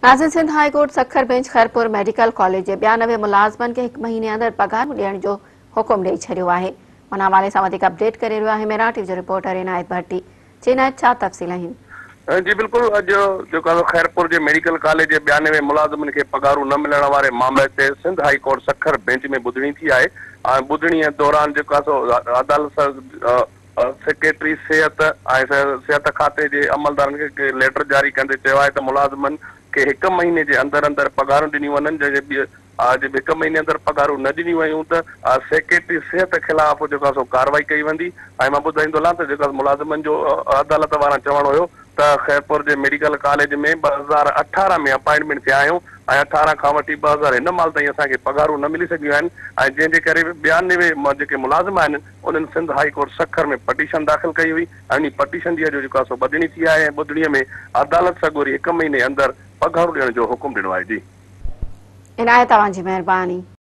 नाज़िन Sindh high court Sukkur bench Khairpur medical college जे 92 मुलाज़मन के 1 महीने अंदर पगार ॾियण जो हुकुम ॾेई छॾियो आहे। उन हवाले सां वधीक अपडेट करे रहियो आहे मेरा टीवी जो रिपोर्टर इनायत भट्टी। इनायत, छा तफ़सील आहिनि? जी बिल्कुल, जो खैरपुर के मेडिकल कॉलेज के 92 मुलाजमन के पगारू न मिलण वाले मामले से Sindh high court Sukkur bench में ॿुधणी थी है। ॿुधणी दौरान अदालत सेक्रेटरी सेहत खाते के अमलदारन के लेटर जारी कंदे चयो आहे त मुलाजमन के 1 महीने के अंदर अंदर पगारूं ॾिनियूं वञनि। जंहिंजे 1 महीने अंदर पगारूं न ॾिनियूं वयूं त सेक्रेटरी सेहत खिलाफ कार्रवाई कई वेंदी। मां ॿुधाईंदो हलां त मुलाजमन जो अदालत वारा चवण हुयो त खैरपुर के मेडिकल कॉलेज में 2018 में अपॉइंटमेंट थिया आहियूं ऐं 18 खां वठी 2000 हिन महिल ताईं असांखे पगारूं न मिली सघियूं आहिनि ऐं जंहिंजे करे 92 जेके मुलाज़िम आहिनि उन्हनि सिंध हाई कोर्ट सखर में पटिशन दाख़िल कई हुई ऐं उन पटिशन जी अॼु ॿुधणी थी आहे ऐं ॿुधणीअ में अदालत सॻोरी 1 महीने अंदर पगारूं ॾियण जो हुकुम ॾिनो आहे। जी इनायत, तव्हांजी महिरबानी।